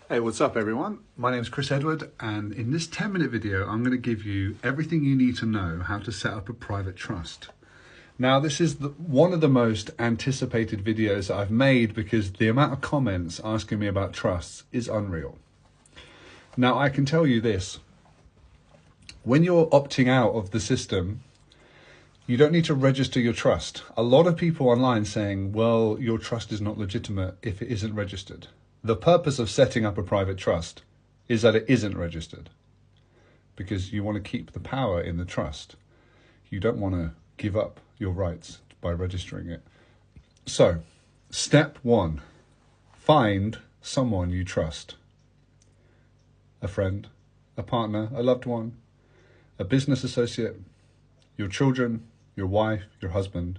Hey, what's up everyone? My name is Chris Edward, and in this 10-minute video, I'm going to give you everything you need to know how to set up a private trust. Now, this is one of the most anticipated videos that I've made because the amount of comments asking me about trusts is unreal. Now, I can tell you this. When you're opting out of the system, you don't need to register your trust. A lot of people online saying, well, your trust is not legitimate if it isn't registered. The purpose of setting up a private trust is that it isn't registered because you want to keep the power in the trust. You don't want to give up your rights by registering it. So, step one, find someone you trust. A friend, a partner, a loved one, a business associate, your children, your wife, your husband.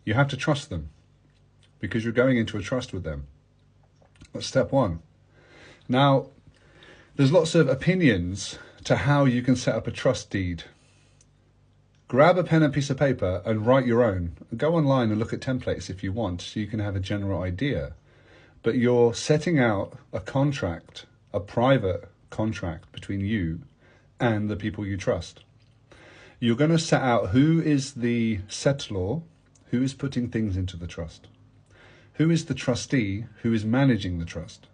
You have to trust them because you're going into a trust with them. That's step one. Now, there's lots of opinions to how you can set up a trust deed. Grab a pen and piece of paper and write your own. Go online and look at templates if you want, so you can have a general idea. But you're setting out a contract, a private contract between you and the people you trust. You're going to set out who is the settlor, who is putting things into the trust. Who is the trustee who is managing the trust?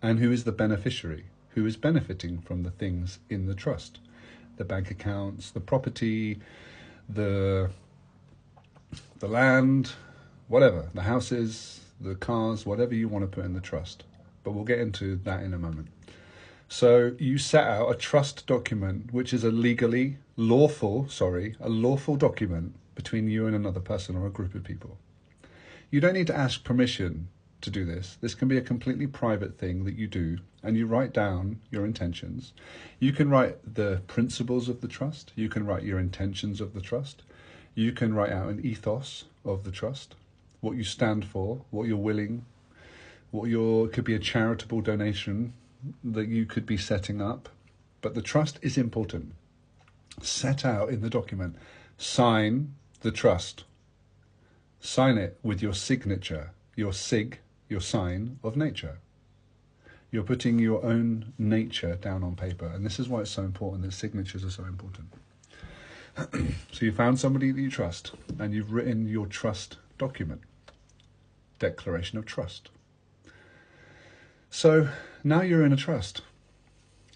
And who is the beneficiary who is benefiting from the things in the trust? The bank accounts, the property, the land, whatever, the houses, the cars, whatever you want to put in the trust. But we'll get into that in a moment. So you set out a trust document, which is a lawful document between you and another person or a group of people. You don't need to ask permission to do this. This can be a completely private thing that you do, and you write down your intentions. You can write the principles of the trust. You can write your intentions of the trust. You can write out an ethos of the trust, what you stand for, what you're willing, it could be a charitable donation that you could be setting up. But the trust is important. Set out in the document. Sign the trust. Sign it with your signature, your sign of nature. You're putting your own nature down on paper. And this is why it's so important that signatures are so important. So you found somebody that you trust and you've written your trust document, declaration of trust. So now you're in a trust.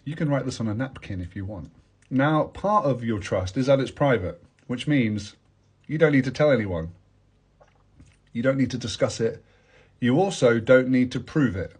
You can write this on a napkin if you want. Now, part of your trust is that it's private, which means you don't need to tell anyone. You don't need to discuss it. You also don't need to prove it.